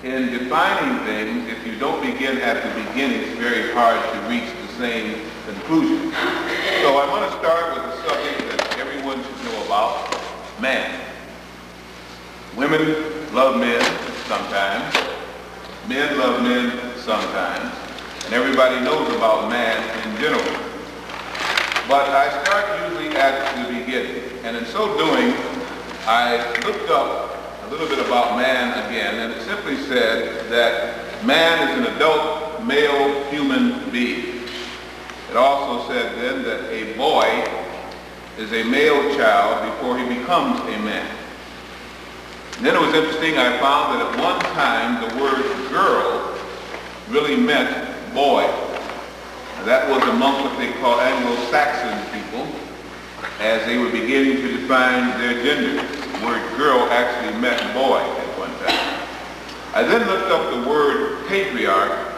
in defining things, if you don't begin at the beginning, it's very hard to reach the same conclusion. So I want to start with a subject that everyone should know about, man. Women love men sometimes. Men love men sometimes. And everybody knows about man in general. But I start usually at the beginning. And in so doing, I looked up a little bit about man again, and it simply said that man is an adult male human being. It also said then that a boy is a male child before he becomes a man. And then it was interesting, I found that at one time the word girl really meant boy. Now, that was among what they call Anglo-Saxon people, as they were beginning to define their gender. The word girl actually meant boy at one time. I then looked up the word patriarch,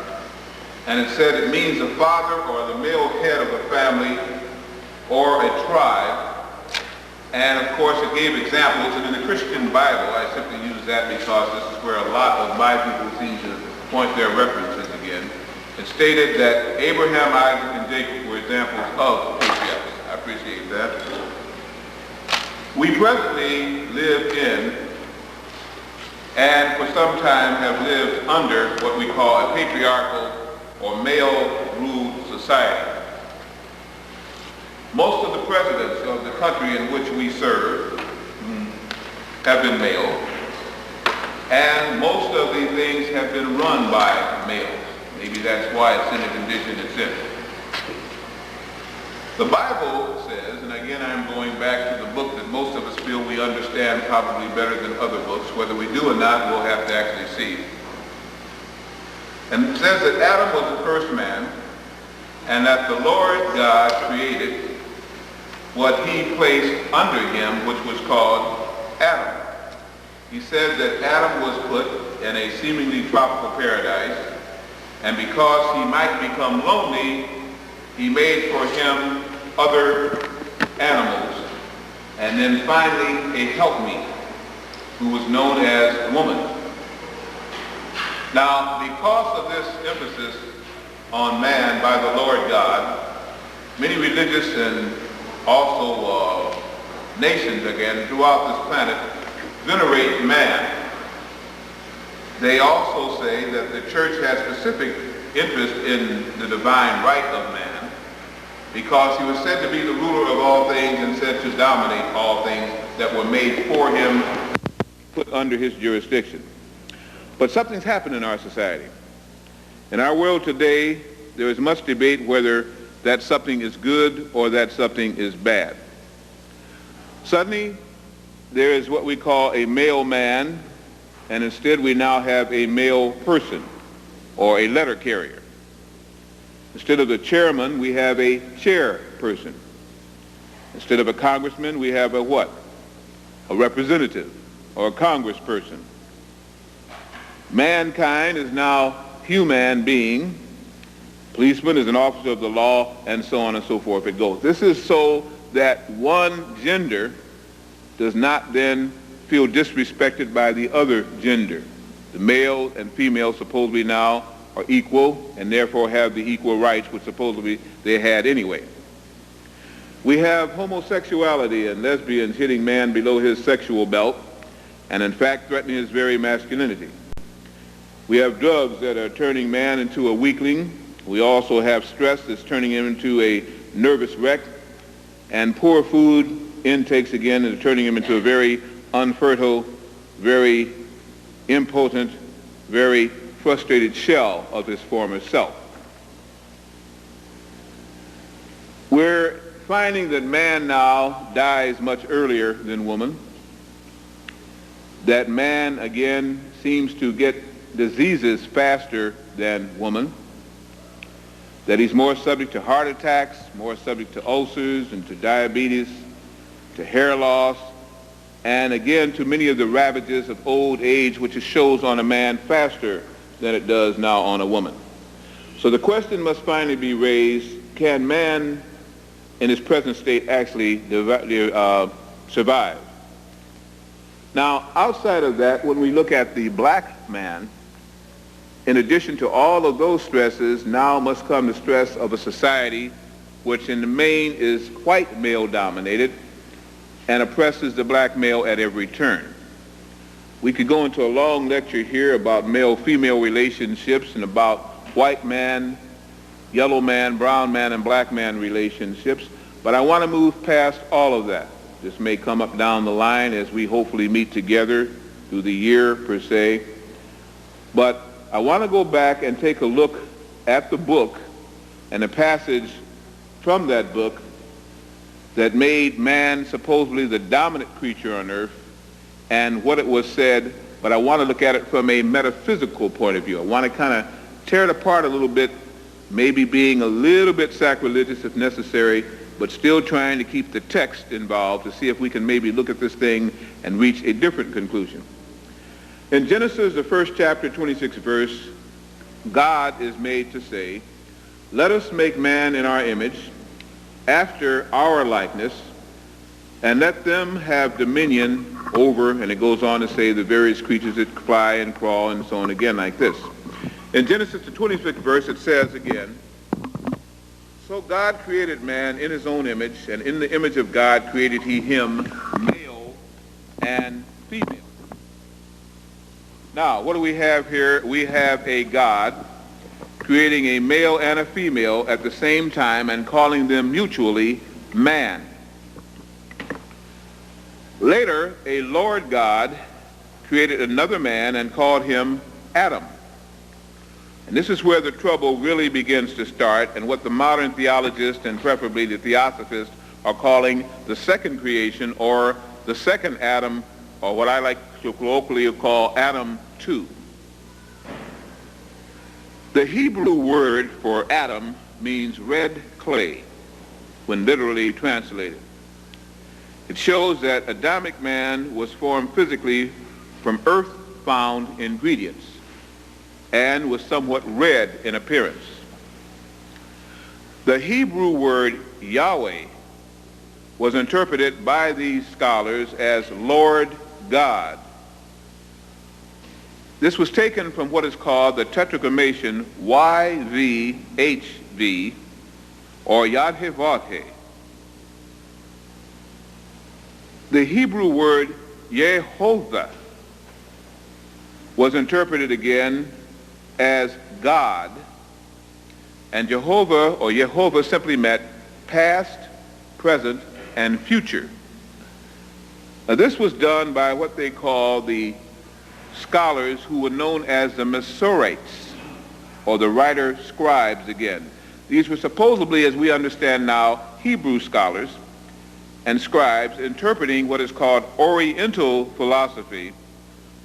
and it said it means the father or the male head of a family or a tribe. And of course it gave examples, and in the Christian Bible, I simply use that because this is where a lot of my people seem to point their references again. It stated that Abraham, Isaac, and Jacob were examples of patriarchs. I appreciate that. We presently live in, and for some time have lived under, what we call a patriarchal or male-ruled society. Most of the presidents of the country in which we serve have been male, and most of these things have been run by males. Maybe that's why it's in the condition it's in. The Bible says, and again I'm going back to the book that most of us feel we understand probably better than other books, whether we do or not, we'll have to actually see. And it says that Adam was the first man, and that the Lord God created what he placed under him, which was called Adam. He said that Adam was put in a seemingly tropical paradise, and because he might become lonely, he made for him other animals, and then finally a helpmeet, who was known as woman. Now, because of this emphasis on man by the Lord God, many religious and also nations, again, throughout this planet, venerate man. They also say that the church has specific interest in the divine right of man because he was said to be the ruler of all things and said to dominate all things that were made for him, put under his jurisdiction. But something's happened in our society. In our world today, there is much debate whether that something is good or that something is bad. Suddenly, there is what we call a male man, and instead we now have a male person, or a letter carrier. Instead of the chairman, we have a chairperson. Instead of a congressman, we have a what? A representative, or a congressperson. Mankind is now human being. Policeman is an officer of the law, and so on and so forth it goes. This is so that one gender does not then feel disrespected by the other gender. The male and female supposedly now are equal and therefore have the equal rights which supposedly they had anyway. We have homosexuality and lesbians hitting man below his sexual belt and in fact threatening his very masculinity. We have drugs that are turning man into a weakling. We also have stress that's turning him into a nervous wreck, and poor food intakes again and turning him into a very unfertile, very impotent, very frustrated shell of his former self. We're finding that man now dies much earlier than woman, that man again seems to get diseases faster than woman, that he's more subject to heart attacks, more subject to ulcers and to diabetes, to hair loss, and again to many of the ravages of old age, which it shows on a man faster than it does now on a woman. So the question must finally be raised, can man in his present state actually survive? Now, outside of that, when we look at the black man, In addition to all of those stresses, now must come the stress of a society which in the main is quite male-dominated and oppresses the black male at every turn. We could go into a long lecture here about male-female relationships and about white man, yellow man, brown man, and black man relationships, but I want to move past all of that. This may come up down the line as we hopefully meet together through the year per se, but I want to go back and take a look at the book and a passage from that book that made man supposedly the dominant creature on earth and what it was said, but I want to look at it from a metaphysical point of view. I want to kind of tear it apart a little bit, maybe being a little bit sacrilegious if necessary, but still trying to keep the text involved to see if we can maybe look at this thing and reach a different conclusion. In Genesis, the first chapter, 26th verse, God is made to say, "Let us make man in our image, after our likeness, and let them have dominion over," and it goes on to say, "the various creatures that fly and crawl," and so on again like this. In Genesis, the 25th verse, it says again, "So God created man in his own image, and in the image of God created he him, male and female." Now, what do we have here? We have a God creating a male and a female at the same time and calling them mutually man. Later, a Lord God created another man and called him Adam. And this is where the trouble really begins to start, and what the modern theologists and preferably the theosophists are calling the second creation, or the second Adam, or what I like to colloquially call Adam 2. The Hebrew word for Adam means red clay when literally translated. It shows that Adamic man was formed physically from earth-found ingredients and was somewhat red in appearance. The Hebrew word Yahweh was interpreted by these scholars as Lord God. This was taken from what is called the tetragrammation YVHV, or Yadhevate. The Hebrew word Yehovah was interpreted again as God, and Jehovah or Yehovah simply meant past, present, and future. Now, this was done by what they call the scholars who were known as the Masoretes, or the writer scribes again. These were supposedly, as we understand now, Hebrew scholars and scribes interpreting what is called Oriental philosophy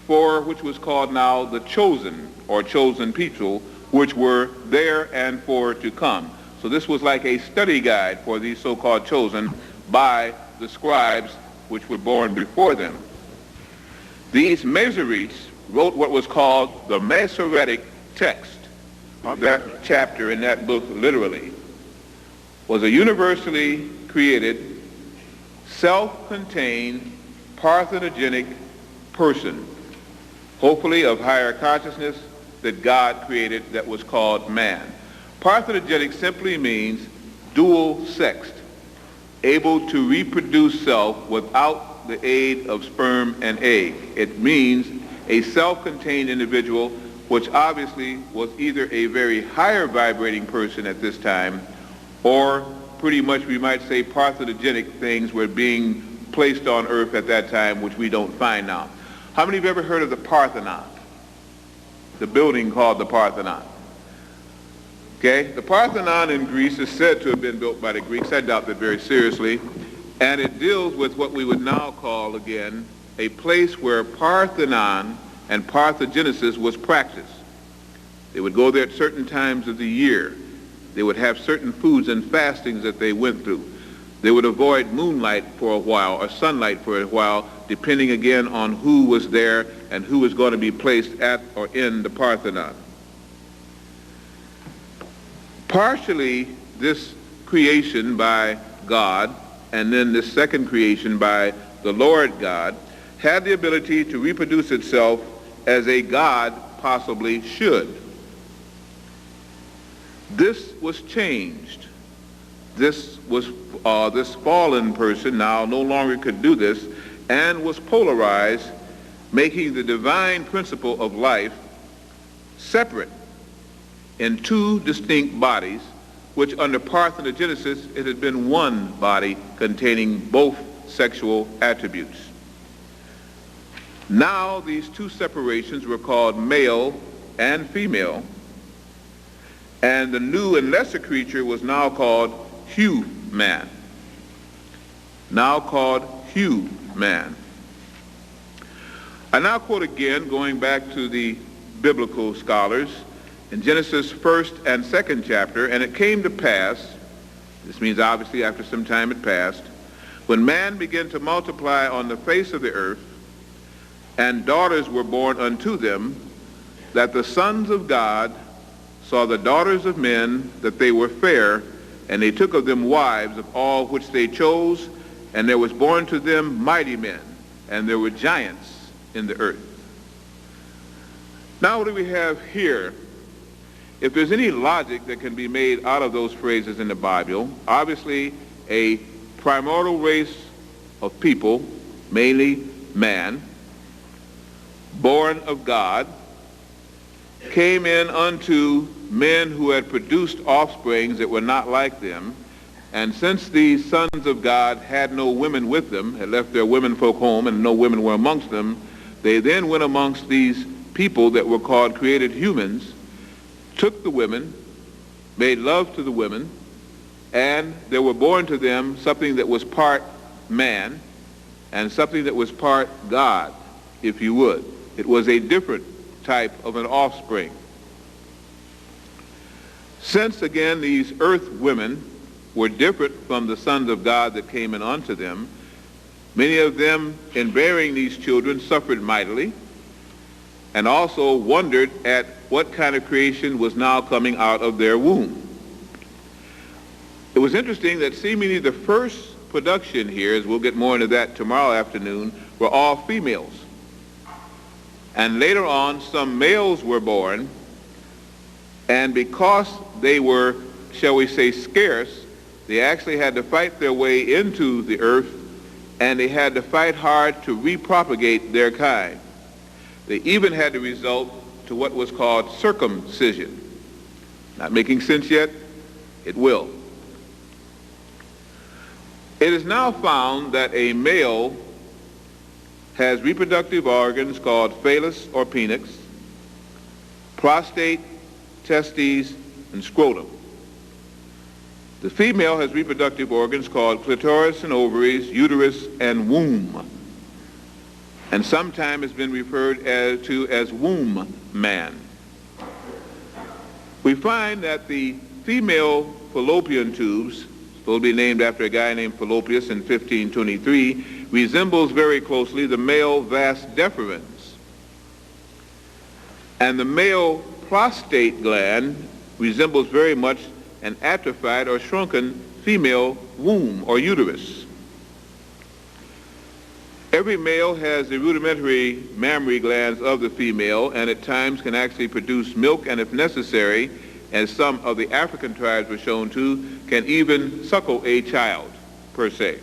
for which was called now the chosen, or chosen people, which were there and for to come. So this was like a study guide for these so-called chosen by the scribes which were born before them. These Masoretes wrote what was called the Masoretic text. That chapter in that book, literally, was a universally created, self-contained, parthenogenic person, hopefully of higher consciousness, that God created, that was called man. Parthenogenic simply means dual-sexed, able to reproduce self without the aid of sperm and egg. It means a self-contained individual, which obviously was either a very higher vibrating person at this time, or pretty much we might say parthenogenic things were being placed on earth at that time, which we don't find now. How many have ever heard of the Parthenon? The building called the Parthenon. Okay, the Parthenon in Greece is said to have been built by the Greeks. I doubt that very seriously. And it deals with what we would now call, again, a place where Parthenon and parthenogenesis was practiced. They would go there at certain times of the year. They would have certain foods and fastings that they went through. They would avoid moonlight for a while or sunlight for a while, depending again on who was there and who was going to be placed at or in the Parthenon. Partially, this creation by God and then this second creation by the Lord God had the ability to reproduce itself as a God possibly should. This was changed. This fallen person now no longer could do this and was polarized, making the divine principle of life separate in two distinct bodies, which under parthenogenesis it had been one body containing both sexual attributes. Now these two separations were called male and female, and the new and lesser creature was now called human. Now called human. I now quote again, going back to the biblical scholars, in Genesis 1st and 2nd chapter, and it came to pass, this means obviously after some time had passed, when man began to multiply on the face of the earth, and daughters were born unto them, that the sons of God saw the daughters of men, that they were fair, and they took of them wives of all which they chose, and there was born to them mighty men, and there were giants in the earth. Now what do we have here? If there's any logic that can be made out of those phrases in the Bible, obviously a primordial race of people, mainly man, born of God, came in unto men who had produced offsprings that were not like them, and since these sons of God had no women with them, had left their womenfolk home and no women were amongst them, they then went amongst these people that were called created humans, took the women, made love to the women, and there were born to them something that was part man and something that was part God, if you would. It was a different type of an offspring. Since, again, these earth women were different from the sons of God that came in unto them, many of them, in bearing these children, suffered mightily, and also wondered at what kind of creation was now coming out of their womb. It was interesting that seemingly the first production here, as we'll get more into that tomorrow afternoon, were all females. And later on, some males were born, and because they were, shall we say, scarce, they actually had to fight their way into the earth, and they had to fight hard to repropagate their kind. They even had to resort to what was called circumcision. Not making sense yet? It will. It is now found that a male has reproductive organs called phallus or penix, prostate, testes, and scrotum. The female has reproductive organs called clitoris and ovaries, uterus, and womb, and sometimes has been referred to as womb man. We find that the female fallopian tubes, supposed to be named after a guy named Fallopius in 1523, resembles very closely the male vas deferens. And the male prostate gland resembles very much an atrophied or shrunken female womb or uterus. Every male has the rudimentary mammary glands of the female, and at times can actually produce milk, and if necessary, as some of the African tribes were shown to, can even suckle a child, per se.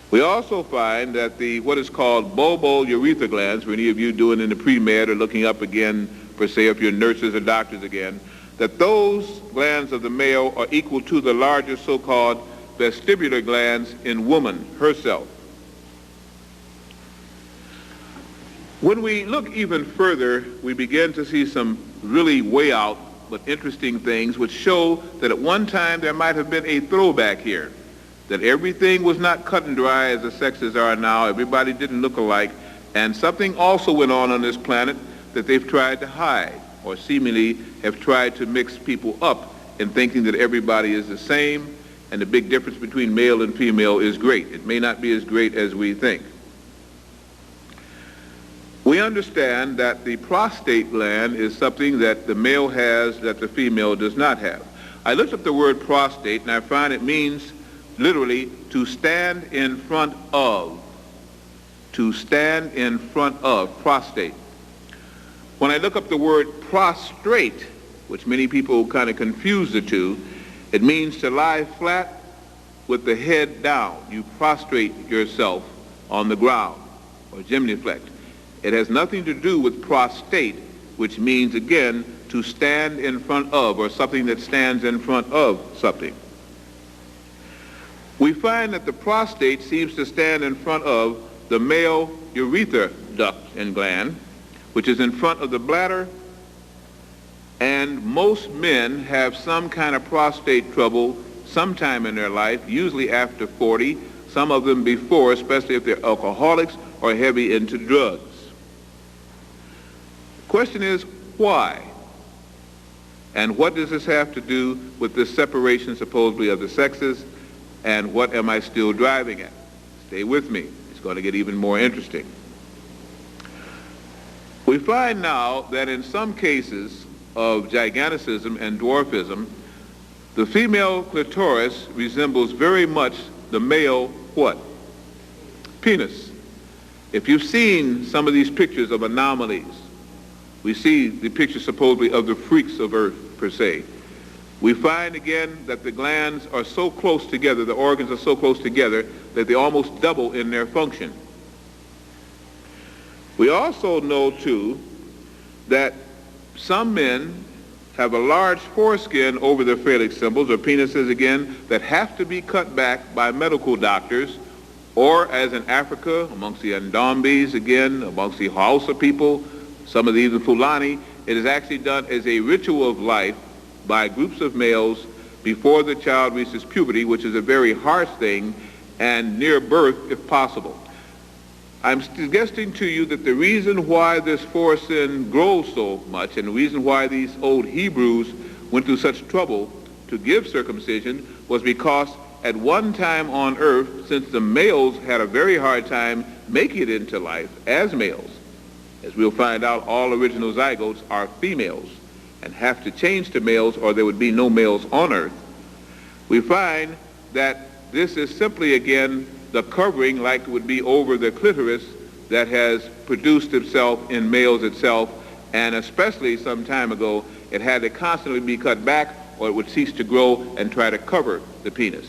We also find that the what is called bulbourethra glands, for any of you doing in the pre-med or looking up again, per se, if you're nurses or doctors again, that those glands of the male are equal to the larger so-called vestibular glands in woman herself. When we look even further, we begin to see some really way out but interesting things which show that at one time there might have been a throwback here, that everything was not cut and dry as the sexes are now, everybody didn't look alike, and something also went on this planet that they've tried to hide, or seemingly have tried to mix people up in thinking that everybody is the same, and the big difference between male and female is great. It may not be as great as we think. We understand that the prostate gland is something that the male has that the female does not have. I looked up the word prostate, and I find it means literally to stand in front of. To stand in front of, prostate. When I look up the word prostrate, which many people kind of confuse the two. It means to lie flat with the head down. You prostrate yourself on the ground, or genuflect. It has nothing to do with prostate, which means, again, to stand in front of, or something that stands in front of something. We find that the prostate seems to stand in front of the male urethra duct and gland, which is in front of the bladder, and most men have some kind of prostate trouble sometime in their life, usually after 40, some of them before, especially if they're alcoholics or heavy into drugs. The question is, why? And what does this have to do with this separation supposedly of the sexes, and what am I still driving at? Stay with me. It's going to get even more interesting. We find now that in some cases of giganticism and dwarfism, the female clitoris resembles very much the male what? Penis. If you've seen some of these pictures of anomalies, we see the picture supposedly of the freaks of Earth, per se. We find again that the glands are so close together, the organs are so close together, that they almost double in their function. We also know, too, that some men have a large foreskin over their phallic symbols, or penises again, that have to be cut back by medical doctors, or as in Africa, amongst the Ndombis, again, amongst the Hausa people, some of the even Fulani, it is actually done as a ritual of life by groups of males before the child reaches puberty, which is a very harsh thing, and near birth if possible. I'm suggesting to you that the reason why this foreskin grows so much, and the reason why these old Hebrews went through such trouble to give circumcision, was because at one time on earth, since the males had a very hard time making it into life as males, as we'll find out, all original zygotes are females and have to change to males, or there would be no males on earth. We find that this is simply, again, the covering, like it would be over the clitoris, that has produced itself in males itself, and especially some time ago, it had to constantly be cut back or it would cease to grow and try to cover the penis.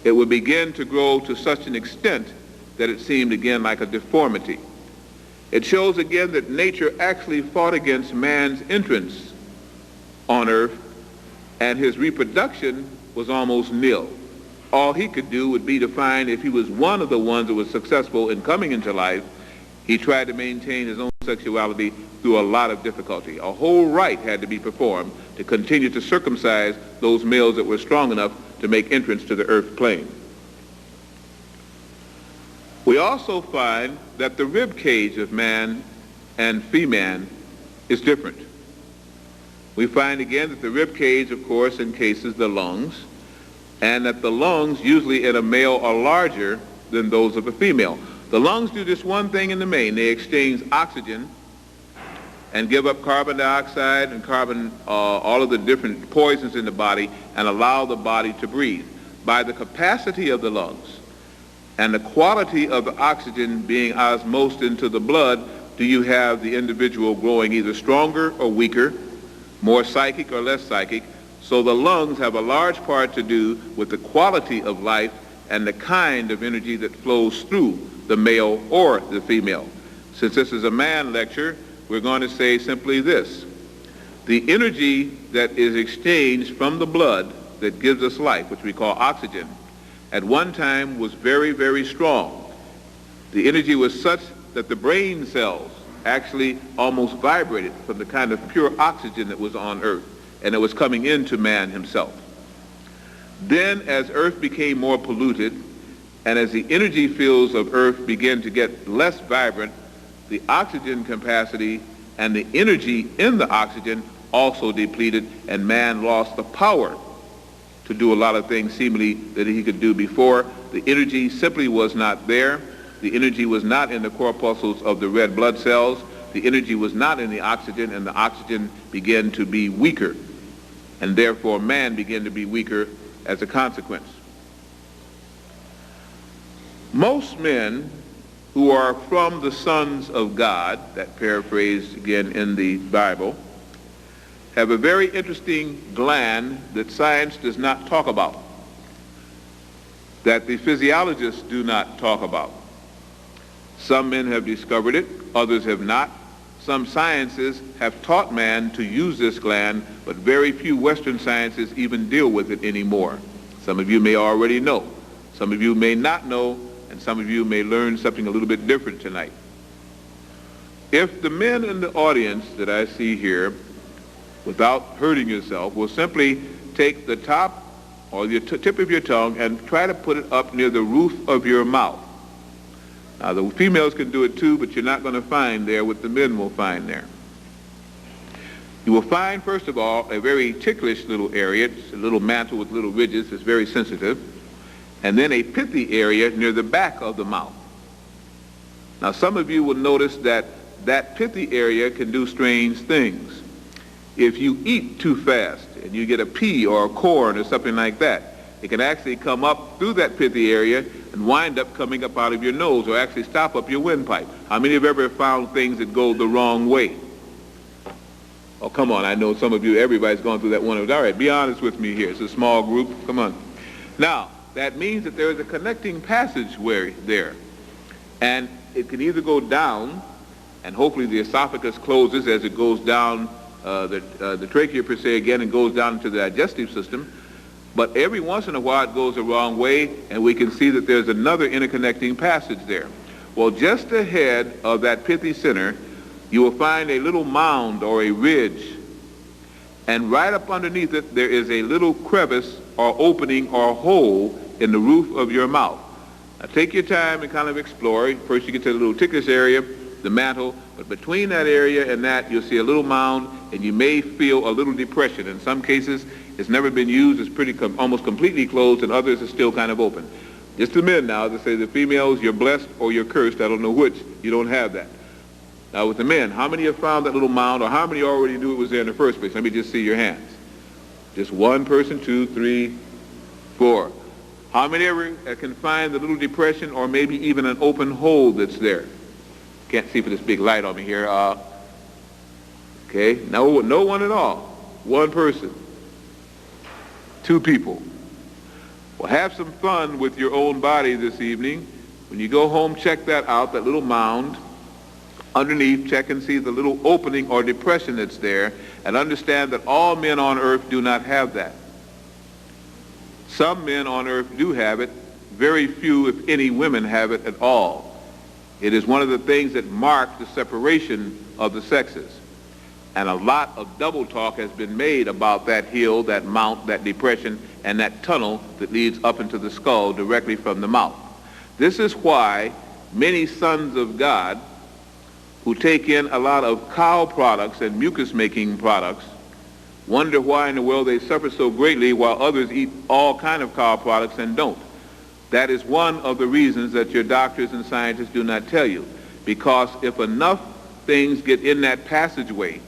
It would begin to grow to such an extent that it seemed again like a deformity. It shows again that nature actually fought against man's entrance on earth, and his reproduction was almost nil. All he could do would be to find, if he was one of the ones that was successful in coming into life, he tried to maintain his own sexuality through a lot of difficulty. A whole rite had to be performed to continue to circumcise those males that were strong enough to make entrance to the earth plane. We also find that the rib cage of man and female is different. We find again that the rib cage, of course, encases the lungs, and that the lungs usually in a male are larger than those of a female. The lungs do this one thing in the main. They exchange oxygen and give up carbon dioxide and all of the different poisons in the body, and allow the body to breathe. By the capacity of the lungs and the quality of the oxygen being osmosed into the blood, do you have the individual growing either stronger or weaker, more psychic or less psychic. So the lungs have a large part to do with the quality of life and the kind of energy that flows through the male or the female. Since this is a man lecture, we're going to say simply this: the energy that is exchanged from the blood that gives us life, which we call oxygen, at one time was very, very strong. The energy was such that the brain cells actually almost vibrated from the kind of pure oxygen that was on earth, and it was coming into man himself. Then as earth became more polluted, and as the energy fields of earth began to get less vibrant, the oxygen capacity and the energy in the oxygen also depleted, and man lost the power to do a lot of things seemingly that he could do before. The energy simply was not there. The energy was not in the corpuscles of the red blood cells. The energy was not in the oxygen, and the oxygen began to be weaker, and therefore man began to be weaker as a consequence. Most men who are from the sons of God, that paraphrased again in the Bible, have a very interesting gland that science does not talk about, that the physiologists do not talk about. Some men have discovered it, others have not. Some sciences have taught man to use this gland, but very few Western sciences even deal with it anymore. Some of you may already know. Some of you may not know, and some of you may learn something a little bit different tonight. If the men in the audience that I see here, without hurting yourself, will simply take the top or the tip of your tongue and try to put it up near the roof of your mouth. Now, the females can do it too, but you're not going to find there what the men will find there. You will find, first of all, a very ticklish little area. It's a little mantle with little ridges. It's very sensitive. And then a pithy area near the back of the mouth. Now, some of you will notice that that pithy area can do strange things. If you eat too fast and you get a pea or a corn or something like that, it can actually come up through that pithy area and wind up coming up out of your nose or actually stop up your windpipe. How many have ever found things that go the wrong way? Oh, come on, I know some of you, everybody's gone through that one. All right, be honest with me here. It's a small group. Come on. Now, that means that there is a connecting passageway there. And it can either go down, and hopefully the esophagus closes as it goes down the trachea per se again and goes down into the digestive system. But every once in a while it goes the wrong way, and we can see that there's another interconnecting passage there. Well, just ahead of that pithy center, you will find a little mound or a ridge, and right up underneath it there is a little crevice or opening or hole in the roof of your mouth. Now take your time and kind of explore. First you get to the little ticklish area, the mantle, but between that area and that you'll see a little mound, and you may feel a little depression. In some cases it's never been used, it's pretty almost completely closed, and others are still kind of open. Just the men now, they say the females, you're blessed or you're cursed, I don't know which, you don't have that. Now with the men, how many have found that little mound, or how many already knew it was there in the first place? Let me just see your hands. Just one person, 2, 3, 4. How many ever can find the little depression or maybe even an open hole that's there? Can't see for this big light on me here. Okay, no one at all. One person. 2 people. Well, have some fun with your own body this evening. When you go home, check that out, that little mound. Underneath, check and see the little opening or depression that's there, and understand that all men on earth do not have that. Some men on earth do have it. Very few, if any, women have it at all. It is one of the things that mark the separation of the sexes. And a lot of double talk has been made about that hill, that mount, that depression, and that tunnel that leads up into the skull directly from the mouth. This is why many sons of God who take in a lot of cow products and mucus-making products wonder why in the world they suffer so greatly while others eat all kind of cow products and don't. That is one of the reasons that your doctors and scientists do not tell you. Because if enough things get in that passageway,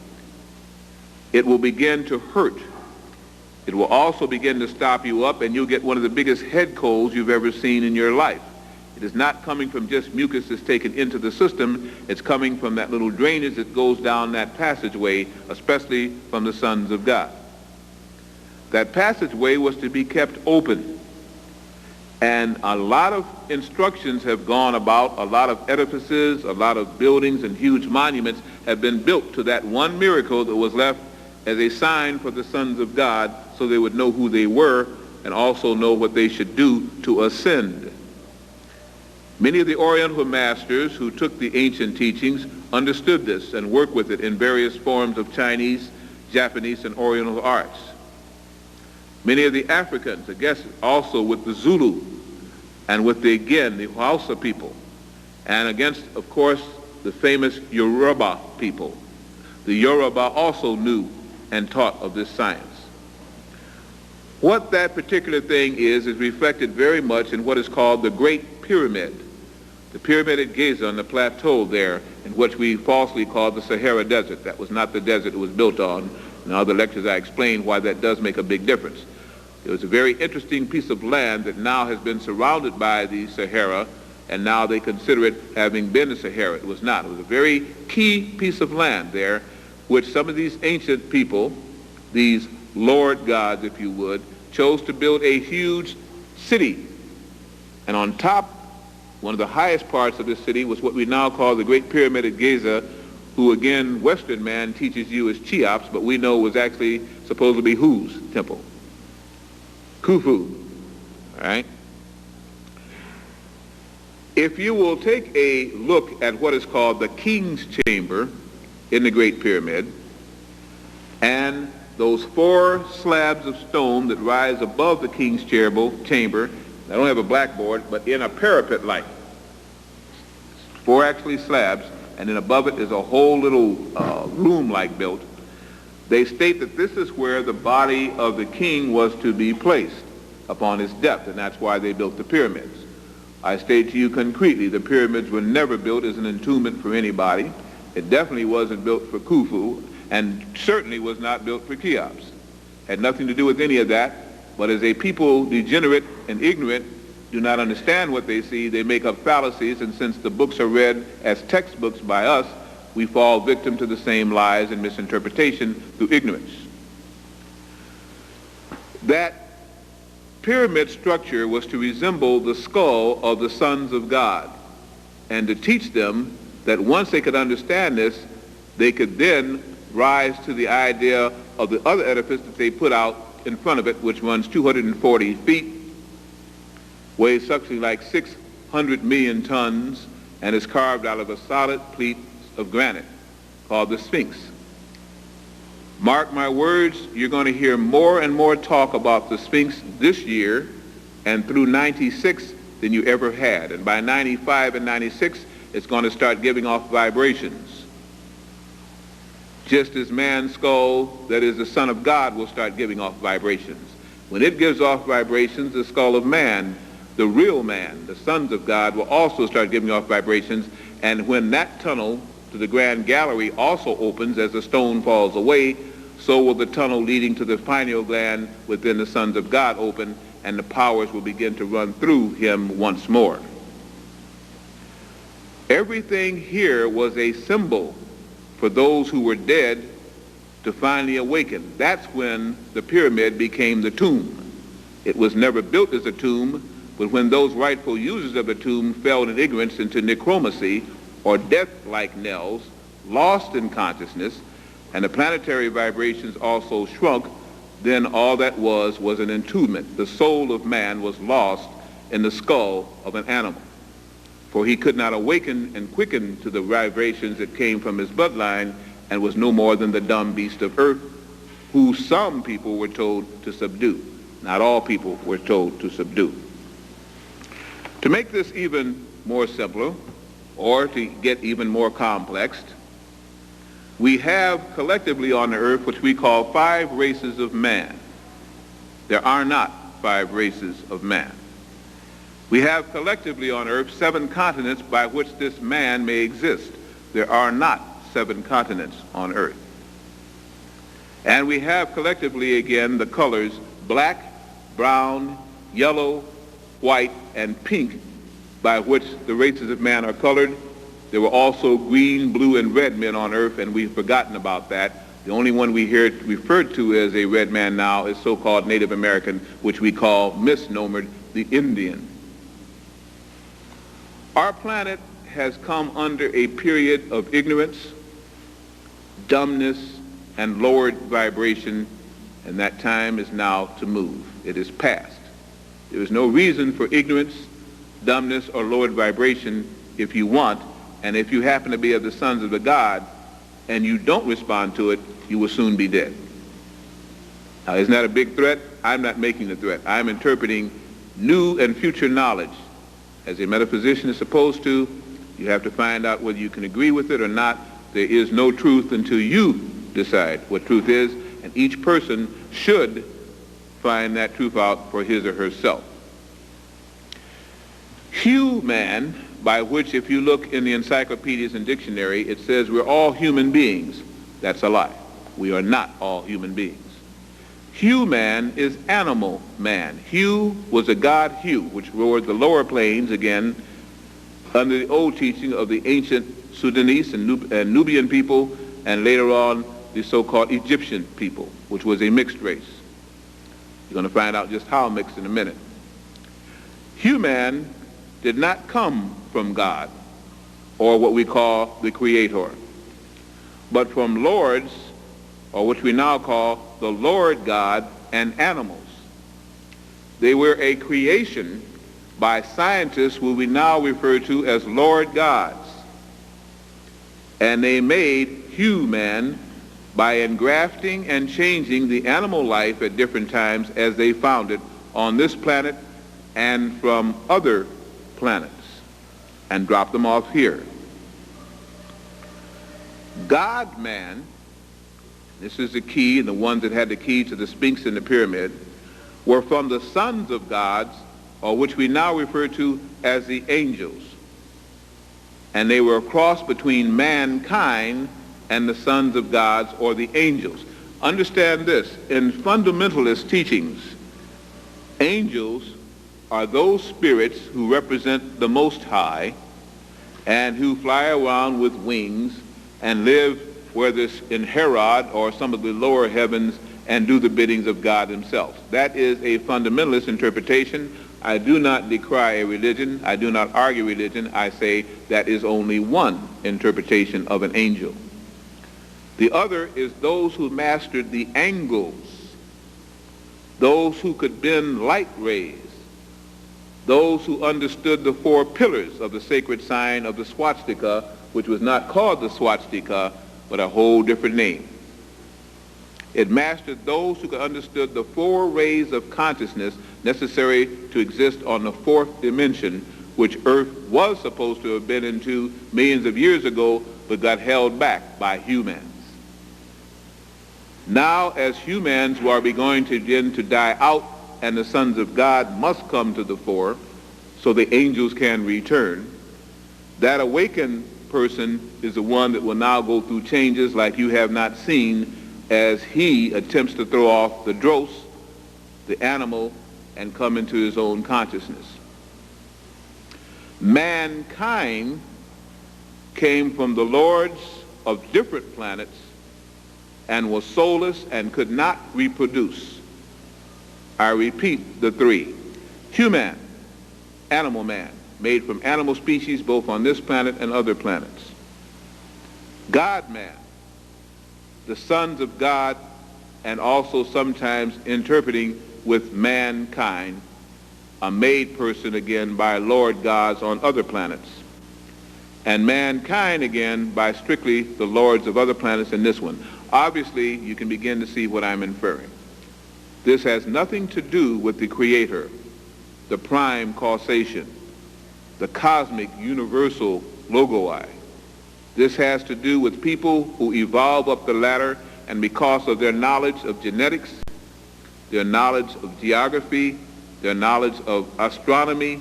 it will begin to hurt. It will also begin to stop you up, and you'll get one of the biggest head colds you've ever seen in your life. It is not coming from just mucus that's taken into the system. It's coming from that little drainage that goes down that passageway, especially from the sons of God. That passageway was to be kept open. And a lot of instructions have gone about, a lot of edifices, a lot of buildings and huge monuments have been built to that one miracle that was left as a sign for the sons of God, so they would know who they were and also know what they should do to ascend. Many of the Oriental masters who took the ancient teachings understood this and worked with it in various forms of Chinese, Japanese, and Oriental arts. Many of the Africans, I guess, also with the Zulu and with the Hausa people, and against, of course, the famous Yoruba people. The Yoruba also knew and taught of this science. What that particular thing is reflected very much in what is called the Great Pyramid. The pyramid at Giza on the plateau there, in which we falsely call the Sahara Desert. That was not the desert it was built on. In other lectures I explained why that does make a big difference. It was a very interesting piece of land that now has been surrounded by the Sahara, and now they consider it having been the Sahara. It was not. It was a very key piece of land there, which some of these ancient people these Lord gods, if you would, chose to build a huge city. And on top, one of the highest parts of this city was what we now call the Great Pyramid at Giza, who again, Western man teaches you is Cheops, but we know was actually supposed to be whose temple? Khufu, all right? If you will take a look at what is called the King's Chamber in the Great Pyramid, and those 4 slabs of stone that rise above the King's Chamber, I don't have a blackboard, but in a parapet like, 4 actually slabs, and then above it is a whole little room-like built. They state that this is where the body of the king was to be placed upon his death, and that's why they built the pyramids. I state to you concretely, the pyramids were never built as an entombment for anybody. It definitely wasn't built for Khufu, and certainly was not built for Cheops. Had nothing to do with any of that, but as a people degenerate and ignorant, do not understand what they see, they make up fallacies, and since the books are read as textbooks by us, we fall victim to the same lies and misinterpretation through ignorance. That pyramid structure was to resemble the skull of the sons of God, and to teach them that once they could understand this, they could then rise to the idea of the other edifice that they put out in front of it, which runs 240 feet, weighs something like 600 million tons, and is carved out of a solid plate of granite called the Sphinx. Mark my words, you're going to hear more and more talk about the Sphinx this year and through 96 than you ever had. And by 95 and 96, it's going to start giving off vibrations. Just as man's skull, that is the Son of God, will start giving off vibrations. When it gives off vibrations, the skull of man, the real man, the sons of God, will also start giving off vibrations. And when that tunnel to the Grand Gallery also opens as the stone falls away, so will the tunnel leading to the pineal gland within the sons of God open, and the powers will begin to run through him once more. Everything here was a symbol for those who were dead to finally awaken. That's when the pyramid became the tomb. It was never built as a tomb, but when those rightful users of the tomb fell in ignorance into necromancy or death-like knells, lost in consciousness, and the planetary vibrations also shrunk, then all that was an entombment. The soul of man was lost in the skull of an animal, for he could not awaken and quicken to the vibrations that came from his bloodline, and was no more than the dumb beast of earth, who some people were told to subdue. Not all people were told to subdue. To make this even more simpler, or to get even more complex, we have collectively on the earth what we call 5 races of man. There are not 5 races of man. We have collectively on earth 7 continents by which this man may exist. There are not 7 continents on earth. And we have collectively again the colors black, brown, yellow, white, and pink by which the races of man are colored. There were also green, blue, and red men on earth, and we've forgotten about that. The only one we hear referred to as a red man now is so-called Native American, which we call misnomered the Indian. Our planet has come under a period of ignorance, dumbness, and lowered vibration, and that time is now to move. It is past. There is no reason for ignorance, dumbness, or lowered vibration if you want, and if you happen to be of the sons of the God and you don't respond to it, you will soon be dead. Now, isn't that a big threat? I'm not making the threat. I'm interpreting new and future knowledge. As a metaphysician is supposed to, you have to find out whether you can agree with it or not. There is no truth until you decide what truth is, and each person should find that truth out for his or herself. Human, by which if you look in the encyclopedias and dictionary, it says we're all human beings. That's a lie. We are not all human beings. Human is animal man. Hu was a god Hu, which ruled the lower plains, again, under the old teaching of the ancient Sudanese and Nubian people, and later on the so-called Egyptian people, which was a mixed race. You're going to find out just how mixed in a minute. Human did not come from God, or what we call the Creator, but from lords, or what we now call the Lord God, and animals. They were a creation by scientists who we now refer to as Lord gods. And they made human by engrafting and changing the animal life at different times as they found it on this planet and from other planets, and dropped them off here. God-man, this is the key, and the ones that had the key to the Sphinx and the pyramid, were from the sons of gods, or which we now refer to as the angels. And they were a cross between mankind and the sons of gods, or the angels. Understand this, in fundamentalist teachings, angels are those spirits who represent the Most High and who fly around with wings and live whether it's in Herod or some of the lower heavens and do the biddings of God himself. That is a fundamentalist interpretation. I do not decry a religion. I do not argue religion. I say that is only one interpretation of an angel. The other is those who mastered the angles, those who could bend light rays, those who understood the 4 pillars of the sacred sign of the swastika, which was not called the swastika, but a whole different name. It mastered those who could understood the 4 rays of consciousness necessary to exist on the 4th dimension, which Earth was supposed to have been into millions of years ago, but got held back by humans. Now, as humans who are going to begin to die out, and the sons of God must come to the fore, so the angels can return, that awakened person is the one that will now go through changes like you have not seen, as he attempts to throw off the dross, the animal, and come into his own consciousness. Mankind came from the lords of different planets and was soulless and could not reproduce. I repeat the 3. Human, animal man, made from animal species both on this planet and other planets. God-man, the sons of God, and also sometimes interpreting with mankind, a made person again by Lord gods on other planets. And mankind again by strictly the lords of other planets in this one. Obviously, you can begin to see what I'm inferring. This has nothing to do with the Creator, the prime causation, the cosmic universal logoi. This has to do with people who evolve up the ladder, and because of their knowledge of genetics, their knowledge of geography, their knowledge of astrology,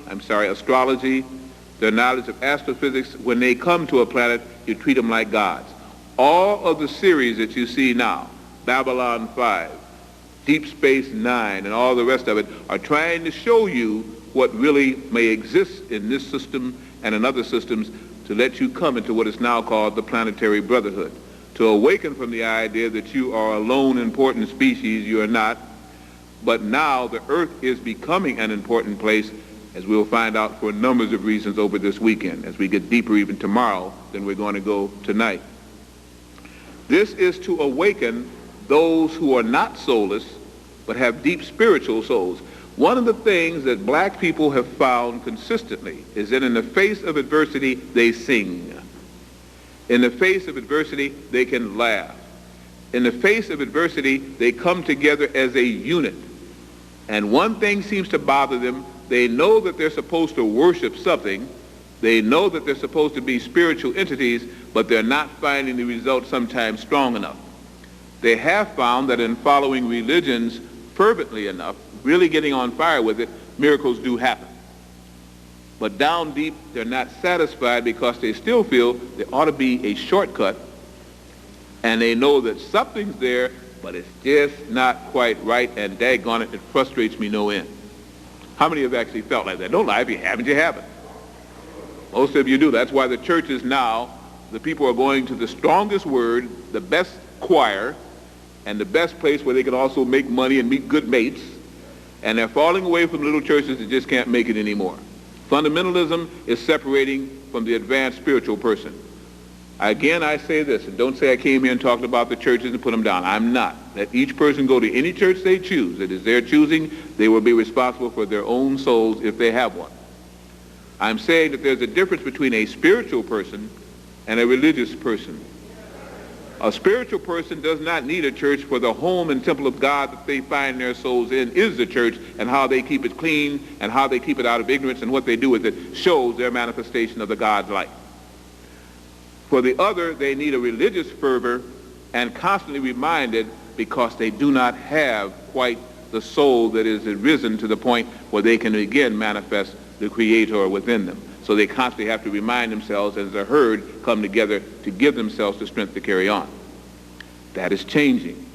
their knowledge of astrophysics, when they come to a planet, you treat them like gods. All of the series that you see now, Babylon 5, Deep Space Nine, and all the rest of it, are trying to show you what really may exist in this system and in other systems to let you come into what is now called the planetary brotherhood. To awaken from the idea that you are a lone important species, you are not. But now the Earth is becoming an important place, as we'll find out for numbers of reasons over this weekend, as we get deeper even tomorrow than we're going to go tonight. This is to awaken those who are not soulless, but have deep spiritual souls. One of the things that black people have found consistently is that in the face of adversity, they sing. In the face of adversity, they can laugh. In the face of adversity, they come together as a unit. And one thing seems to bother them. They know that they're supposed to worship something. They know that they're supposed to be spiritual entities, but they're not finding the results sometimes strong enough. They have found that in following religions fervently enough, really getting on fire with it, miracles do happen. But down deep, they're not satisfied because they still feel there ought to be a shortcut, and they know that something's there, but it's just not quite right, and daggone it, it frustrates me no end. How many have actually felt like that? Don't lie, if you haven't, you haven't. Most of you do. That's why the churches now, the people are going to the strongest word, the best choir and the best place where they can also make money and meet good mates, and they're falling away from little churches that just can't make it anymore. Fundamentalism is separating from the advanced spiritual person. Again, I say this, and don't say I came here and talked about the churches and put them down. I'm not. Let each person go to any church they choose. It is their choosing. They will be responsible for their own souls if they have one. I'm saying that there's a difference between a spiritual person and a religious person. A spiritual person does not need a church, for the home and temple of God that they find their souls in is the church, and how they keep it clean and how they keep it out of ignorance and what they do with it shows their manifestation of the God's light. For the other, they need a religious fervor and constantly reminded, because they do not have quite the soul that is risen to the point where they can again manifest the Creator within them. So they constantly have to remind themselves as a herd come together to give themselves the strength to carry on. That is changing.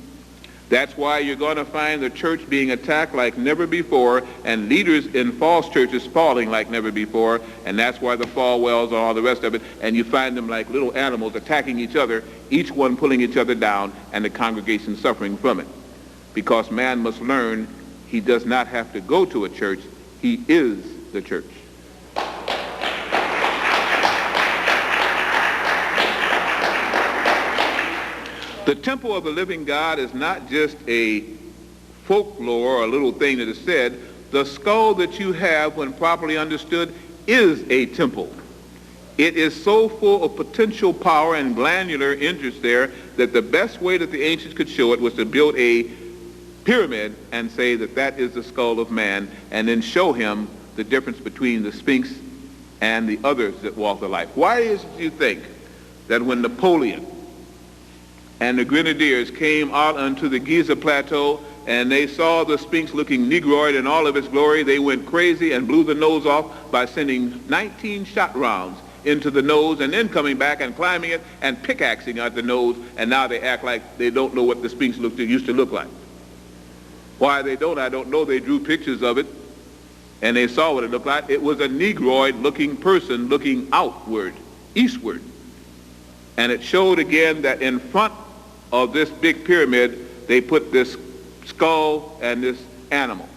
That's why you're going to find the church being attacked like never before, and leaders in false churches falling like never before, and that's why the Falwells and all the rest of it, and you find them like little animals attacking each other, each one pulling each other down, and the congregation suffering from it. Because man must learn he does not have to go to a church, he is the church. The temple of the living God is not just a folklore or a little thing that is said. The skull that you have, when properly understood, is a temple. It is so full of potential power and glandular interest there that the best way that the ancients could show it was to build a pyramid and say that that is the skull of man, and then show him the difference between the Sphinx and the others that walk the life. Why is it you think that when Napoleon and the Grenadiers came out onto the Giza Plateau and they saw the Sphinx looking negroid in all of its glory, they went crazy and blew the nose off by sending 19 shot rounds into the nose, and then coming back and climbing it and pickaxing at the nose, and now they act like they don't know what the Sphinx used to look like. Why they don't, I don't know. They drew pictures of it and they saw what it looked like. It was a negroid looking person looking outward, eastward. And it showed again that in front of this big pyramid, they put this skull and this animal.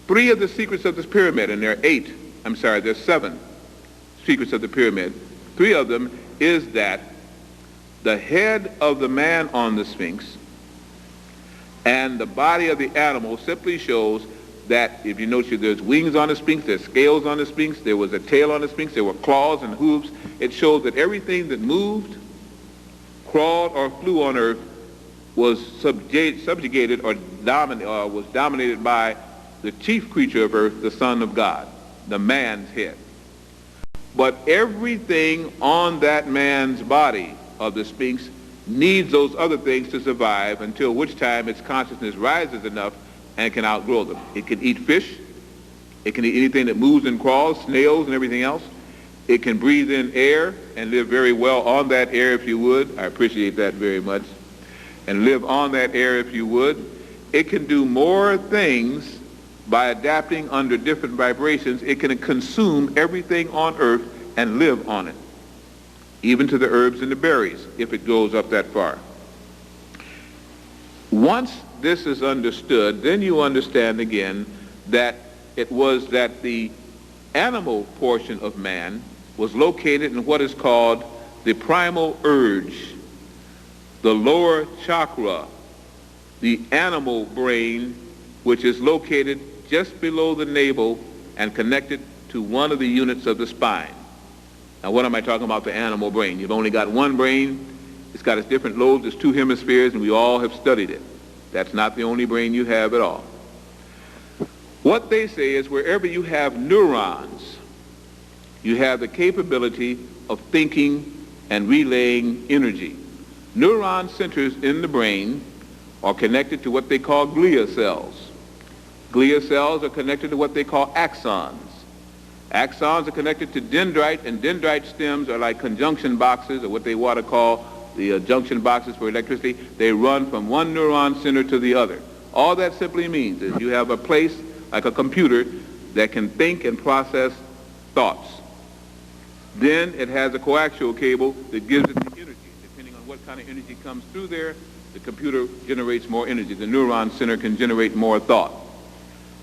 3 of the secrets of this pyramid, and there's 7 secrets of the pyramid. 3 of them is that the head of the man on the Sphinx and the body of the animal simply shows that, if you notice, there's wings on the Sphinx, there's scales on the Sphinx, there was a tail on the Sphinx, there were claws and hooves. It shows that everything that moved, crawled, or flew on earth was subjugated or was dominated by the chief creature of earth, the Son of God, the man's head. But everything on that man's body of the Sphinx needs those other things to survive, until which time its consciousness rises enough and can outgrow them. It can eat fish. It can eat anything that moves and crawls, snails and everything else. It can breathe in air and live very well on that air if you would. I appreciate that very much. And live on that air if you would. It can do more things by adapting under different vibrations. It can consume everything on earth and live on it, even to the herbs and the berries, if it goes up that far. Once this is understood, then you understand again that it was that the animal portion of man was located in what is called the primal urge, the lower chakra, the animal brain, which is located just below the navel and connected to one of the units of the spine. Now, what am I talking about, the animal brain? You've only got one brain. It's got its different lobes, its 2 hemispheres, and we all have studied it. That's not the only brain you have at all. What they say is wherever you have neurons, you have the capability of thinking and relaying energy. Neuron centers in the brain are connected to what they call glia cells. Glia cells are connected to what they call axons. Axons are connected to dendrite, and dendrite stems are like conjunction boxes, or what they want to call the junction boxes for electricity. They run from one neuron center to the other. All that simply means is you have a place like a computer that can think and process thoughts. Then it has a coaxial cable that gives it the energy, depending on what kind of energy comes through there, the computer generates more energy. The neuron center can generate more thought.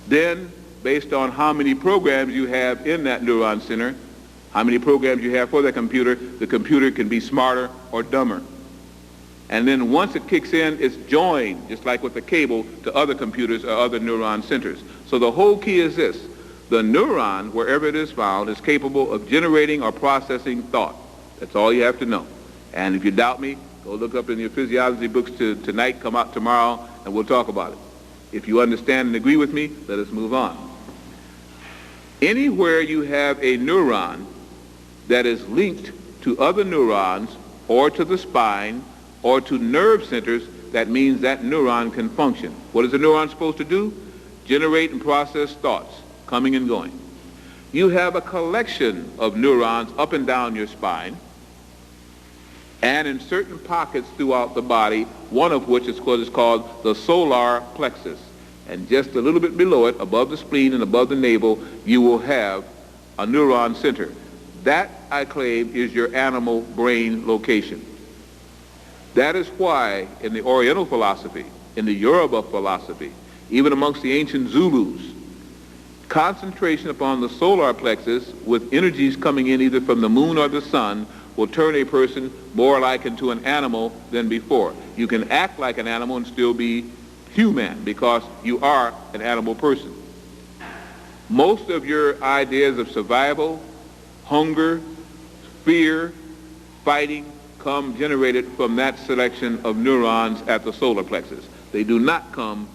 Then, based on how many programs you have in that neuron center, how many programs you have for the computer can be smarter or dumber. And then once it kicks in, it's joined, just like with the cable, to other computers or other neuron centers. So the whole key is this. The neuron, wherever it is found, is capable of generating or processing thought. That's all you have to know. And if you doubt me, go look up in your physiology books tonight, come out tomorrow, and we'll talk about it. If you understand and agree with me, let us move on. Anywhere you have a neuron that is linked to other neurons or to the spine or to nerve centers, that means that neuron can function. What is a neuron supposed to do? Generate and process thoughts, coming and going. You have a collection of neurons up and down your spine and in certain pockets throughout the body, one of which is what is called the solar plexus. And just a little bit below it, above the spleen and above the navel, you will have a neuron center. That, I claim, is your animal brain location. That is why in the Oriental philosophy, in the Yoruba philosophy, even amongst the ancient Zulus, concentration upon the solar plexus with energies coming in either from the moon or the sun will turn a person more like into an animal than before. You can act like an animal and still be human because you are an animal person. Most of your ideas of survival, hunger, fear, fighting, come generated from that selection of neurons at the solar plexus. They do not come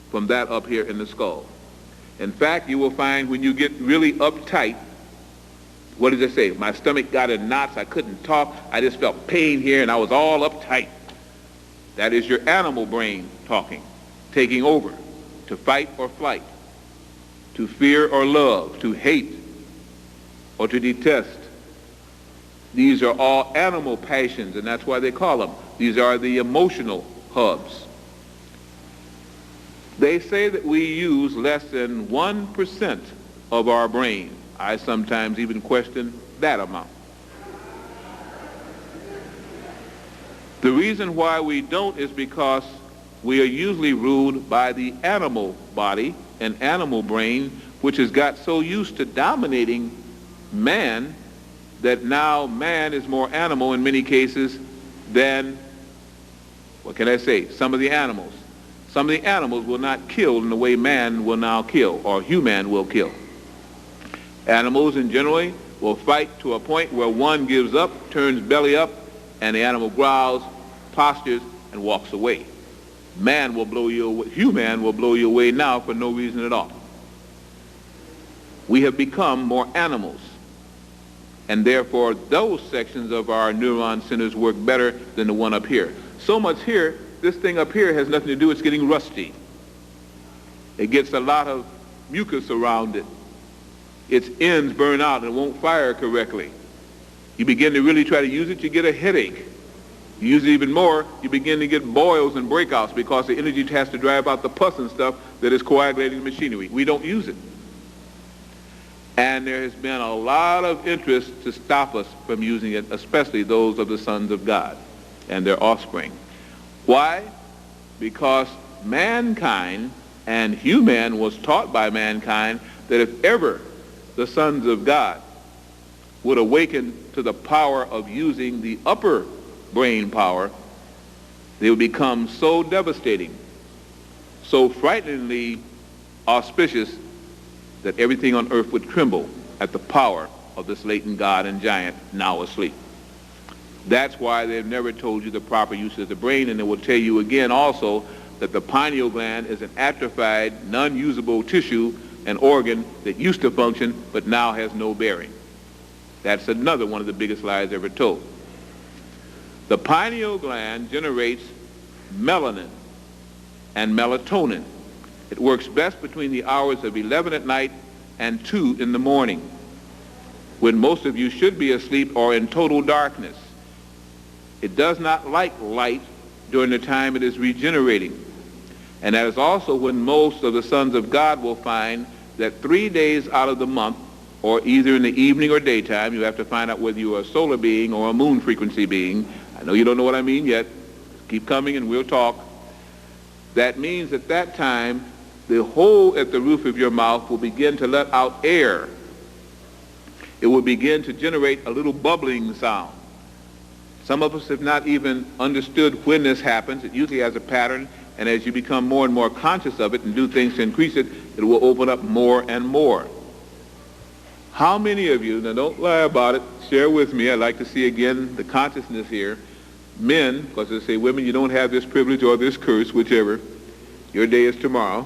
from that up here in the skull. In fact, you will find when you get really uptight, what does it say? My stomach got in knots, I couldn't talk, I just felt pain here and I was all uptight. That is your animal brain talking, taking over, to fight or flight, to fear or love, to hate or to detest. These are all animal passions, and that's why they call them. These are the emotional hubs. They say that we use less than 1% of our brain. I sometimes even question that amount. The reason why we don't is because we are usually ruled by the animal body and animal brain, which has got so used to dominating man that now man is more animal in many cases than, what can I say, some of the animals. Some of the animals will not kill in the way man will now kill, or human will kill. Animals in general will fight to a point where one gives up, turns belly up, and the animal growls, postures, and walks away. Man will blow you away, human will blow you away now for no reason at all. We have become more animals, and therefore those sections of our neuron centers work better than the one up here. So much here, this thing up here has nothing to do, it's getting rusty. It gets a lot of mucus around it. Its ends burn out and it won't fire correctly. You begin to really try to use it, you get a headache. You use it even more, you begin to get boils and breakouts because the energy has to drive out the pus and stuff that is coagulating the machinery. We don't use it. And there has been a lot of interest to stop us from using it, especially those of the sons of God and their offspring. Why? Because mankind and human was taught by mankind that if ever the sons of God would awaken to the power of using the upper brain power, they would become so devastating, so frighteningly auspicious that everything on earth would tremble at the power of this latent God and giant now asleep. That's why they've never told you the proper use of the brain, and they will tell you again also that the pineal gland is an atrophied, non-usable tissue and organ that used to function but now has no bearing. That's another one of the biggest lies ever told. The pineal gland generates melanin and melatonin. It works best between the hours of 11 at night and 2 in the morning, when most of you should be asleep or in total darkness. It does not like light during the time it is regenerating. And that is also when most of the sons of God will find that 3 days out of the month, or either in the evening or daytime, you have to find out whether you are a solar being or a moon frequency being. know you don't know what I mean yet. Keep coming and we'll talk. That means at that time, the hole at the roof of your mouth will begin to let out air. It will begin to generate a little bubbling sound. Some of us have not even understood when this happens. It usually has a pattern, and as you become more and more conscious of it and do things to increase it, it will open up more and more. How many of you, now don't lie about it, share with me, I'd like to see again the consciousness here. Men, because they say women, you don't have this privilege or this curse, whichever. Your day is tomorrow.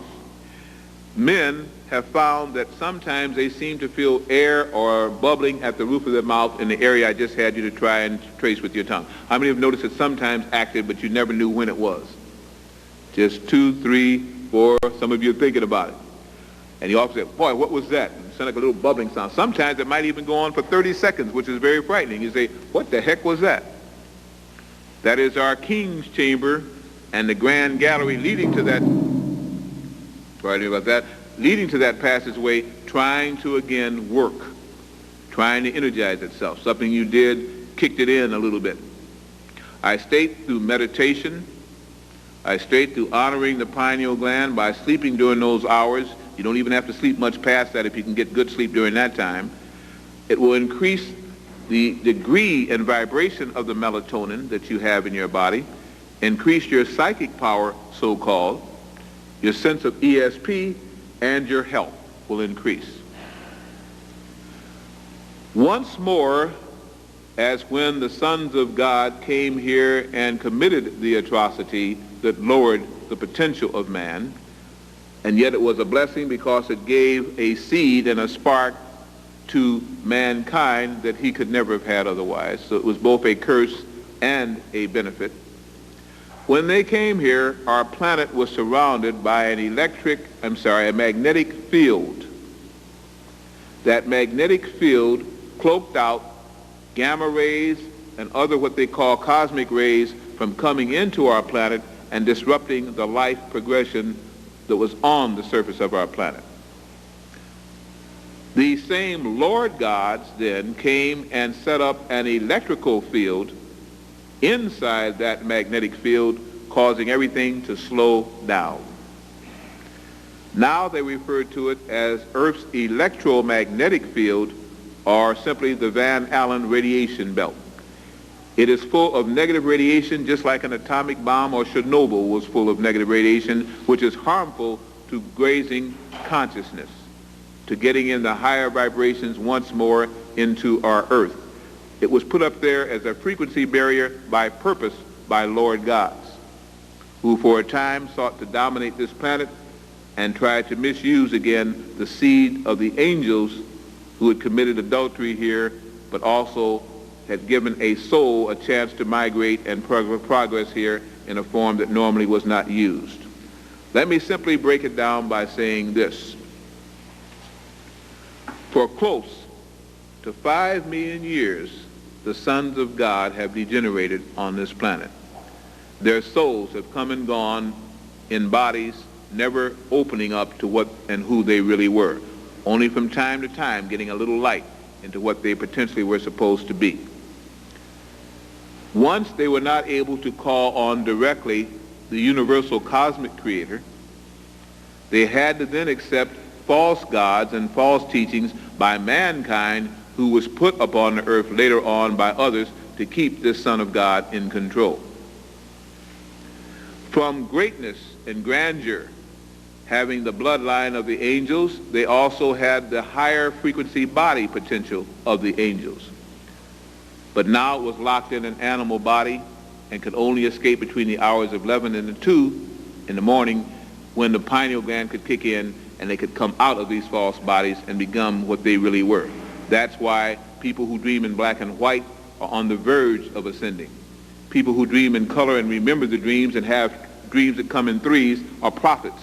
Men have found that sometimes they seem to feel air or bubbling at the roof of their mouth in the area I just had you to try and trace with your tongue. How many have noticed it sometimes active, but you never knew when it was? Just 2, 3, 4, some of you are thinking about it. And you often say, boy, what was that? And it sounds like a little bubbling sound. Sometimes it might even go on for 30 seconds, which is very frightening. You say, what the heck was that? That is our king's chamber and the grand gallery leading to that, sorry about that, leading to that passageway, trying to again work, trying to energize itself. Something you did kicked it in a little bit. I state through meditation, I state through honoring the pineal gland by sleeping during those hours. You don't even have to sleep much past that if you can get good sleep during that time. It will increase the degree and vibration of the melatonin that you have in your body, increase your psychic power, so-called, your sense of ESP, and your health will increase. Once more, as when the sons of God came here and committed the atrocity that lowered the potential of man, and yet it was a blessing because it gave a seed and a spark to mankind that he could never have had otherwise. So it was both a curse and a benefit. When they came here, our planet was surrounded by a magnetic field. That magnetic field cloaked out gamma rays and other what they call cosmic rays from coming into our planet and disrupting the life progression that was on the surface of our planet. These same Lord gods then came and set up an electrical field inside that magnetic field, causing everything to slow down. Now they refer to it as Earth's electromagnetic field, or simply the Van Allen radiation belt. It is full of negative radiation, just like an atomic bomb or Chernobyl was full of negative radiation, which is harmful to grazing consciousness, to getting in the higher vibrations once more into our Earth. It was put up there as a frequency barrier by purpose by Lord gods, who for a time sought to dominate this planet and tried to misuse again the seed of the angels who had committed adultery here, but also had given a soul a chance to migrate and progress here in a form that normally was not used. Let me simply break it down by saying this. For close to 5 million years, the sons of God have degenerated on this planet. Their souls have come and gone in bodies, never opening up to what and who they really were, only from time to time getting a little light into what they potentially were supposed to be. Once they were not able to call on directly the universal cosmic creator, they had to then accept false gods and false teachings by mankind who was put upon the earth later on by others to keep this Son of God in control. From greatness and grandeur, having the bloodline of the angels, they also had the higher frequency body potential of the angels. But now it was locked in an animal body and could only escape between the hours of 11 and 2 in the morning, when the pineal gland could kick in and they could come out of these false bodies and become what they really were. That's why people who dream in black and white are on the verge of ascending. People who dream in color and remember the dreams and have dreams that come in threes are prophets.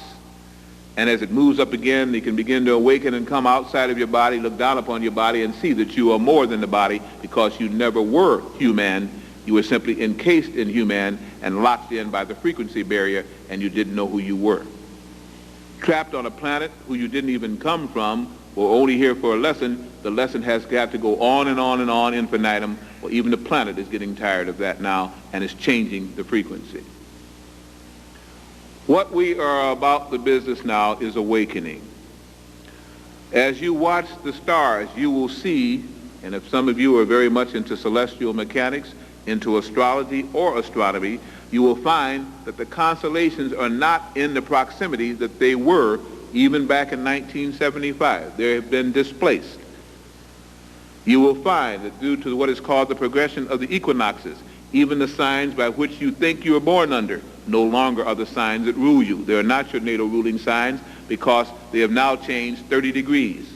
And as it moves up again, they can begin to awaken and come outside of your body, look down upon your body, and see that you are more than the body, because you never were human. You were simply encased in human and locked in by the frequency barrier, and you didn't know who you were. Trapped on a planet who you didn't even come from, or only here for a lesson, the lesson has got to go on and on and on infinitum Well, even the planet is getting tired of that now and is changing the frequency. What we are about the business now is awakening. As you watch the stars, you will see, and if some of you are very much into celestial mechanics, into astrology or astronomy, you will find that the constellations are not in the proximity that they were even back in 1975. They have been displaced. You will find that due to what is called the progression of the equinoxes, even the signs by which you think you were born under no longer are the signs that rule you. They are not your natal ruling signs because they have now changed 30 degrees.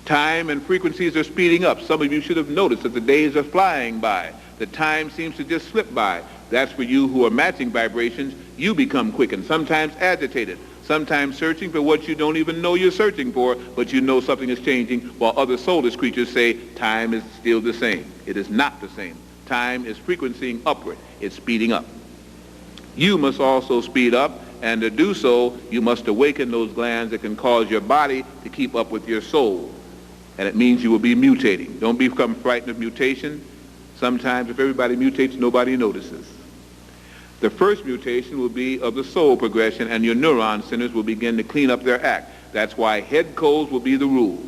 Time and frequencies are speeding up. Some of you should have noticed that the days are flying by. The time seems to just slip by. That's for you who are matching vibrations. You become quickened, sometimes agitated, sometimes searching for what you don't even know you're searching for, but you know something is changing, while other soulless creatures say time is still the same. It is not the same. Time is frequencying upward. It's speeding up. You must also speed up, and to do so, you must awaken those glands that can cause your body to keep up with your soul. And it means you will be mutating. Don't become frightened of mutation. Sometimes if everybody mutates, nobody notices. The first mutation will be of the soul progression, and your neuron centers will begin to clean up their act. That's why head colds will be the rule.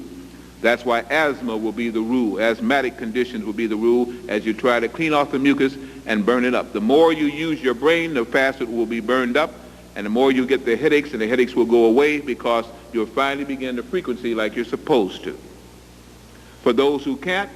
That's why asthma will be the rule. Asthmatic conditions will be the rule as you try to clean off the mucus and burn it up. The more you use your brain, the faster it will be burned up, and the more you get the headaches, and the headaches will go away because you'll finally begin the frequency like you're supposed to. For those who can't,